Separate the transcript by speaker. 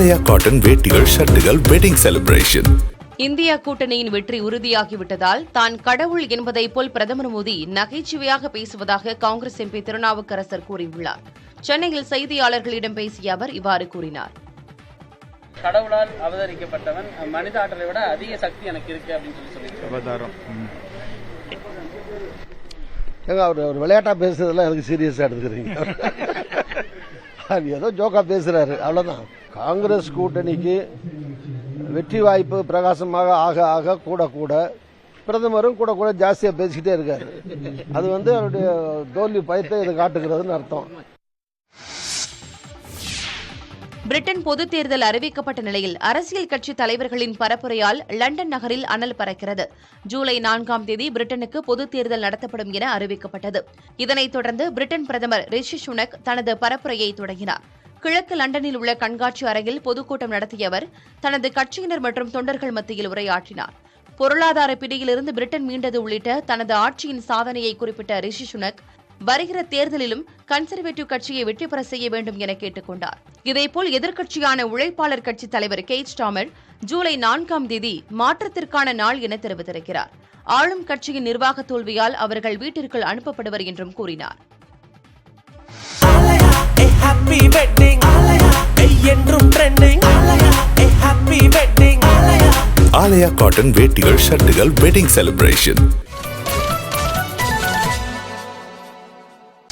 Speaker 1: ஆலயா cotton வேட்டிகள் ஷர்ட்டுகள் wedding celebration.
Speaker 2: India கூட்டணியின் வெற்றி உறுதியாகிவிட்டதால் தான் கடவுள் என்பதை போல் பிரதமர் மோடி நகைச்சுவையாக பேசுவதாக காங்கிரஸ் எம்பி திருநாவுக்கரசர் கூறியுள்ளார். சென்னையில் செய்தியாளர்களிடம் பேசிய அவர் இவ்வாறு கூறினார்.
Speaker 3: கடவுளால் அவதரிக்கப்பட்டவன், மனித ஆற்றலை விட அதிக சக்தி எனக்கு இருக்கு அப்படின்னு சொல்லி
Speaker 4: அவர் ஒரு விளையாட்டா பேசுறதெல்லாம் எனக்கு சீரியஸா எடுத்துக்கிறீங்க. ஏதோ ஜோக்கா பேசுறாரு, அவ்வளவுதான். காங்கிரஸ் கூட்டணிக்கு வெற்றி வாய்ப்பு பிரகாசமாக ஆக ஆக கூட கூட பிரதமரும் கூட கூட ஜாஸ்தியா பேசிக்கிட்டே இருக்காரு. அது அவருடைய தோல்வி பயத்தை இதை காட்டுகிறதுன்னு அர்த்தம்.
Speaker 2: பிரிட்டன் பொதுத் தேர்தல் அறிவிக்கப்பட்ட நிலையில் அரசியல் கட்சி தலைவர்களின் பரப்புரையால் லண்டன் நகரில் அனல் பறக்கிறது. ஜூலை 4ஆம் தேதி பிரிட்டனுக்கு பொதுத் தேர்தல் நடத்தப்படும் என அறிவிக்கப்பட்டது. இதனைத் தொடர்ந்து பிரிட்டன் பிரதமர் ரிஷி சுனக் தனது பரப்புரையை தொடங்கினார். கிழக்கு லண்டனில் உள்ள கண்காட்சி அரங்கில் பொதுக்கூட்டம் நடத்திய அவர் தனது கட்சியினர் மற்றும் தொண்டர்கள் மத்தியில் உரையாற்றினார். பொருளாதார பிடியிலிருந்து பிரிட்டன் மீண்டது உள்ளிட்ட தனது ஆட்சியின் சாதனையை குறிப்பிட்ட ரிஷி சுனக் வருகிற தேர்தலிலும் கன்சர்வேட்டிவ் கட்சியை வெற்றி பெற செய்ய வேண்டும் என கேட்டுக் கொண்டார். இதேபோல் எதிர்க்கட்சியான உழைப்பாளர் கட்சித் தலைவர் கெய்ர் ஸ்டார்மர் ஜூலை 4ஆம் தேதி மாற்றத்திற்கான நாள் என தெரிவித்திருக்கிறார். ஆளும் கட்சியின் நிர்வாக தோல்வியால் அவர்கள் வீட்டிற்குள் அனுப்பப்படுவர் என்றும் கூறினார்.
Speaker 1: ஆலயா காட்டன் வேட்டிகள் ஷர்ட்டுகள் வெட்டிங் செலிப்ரேஷன்.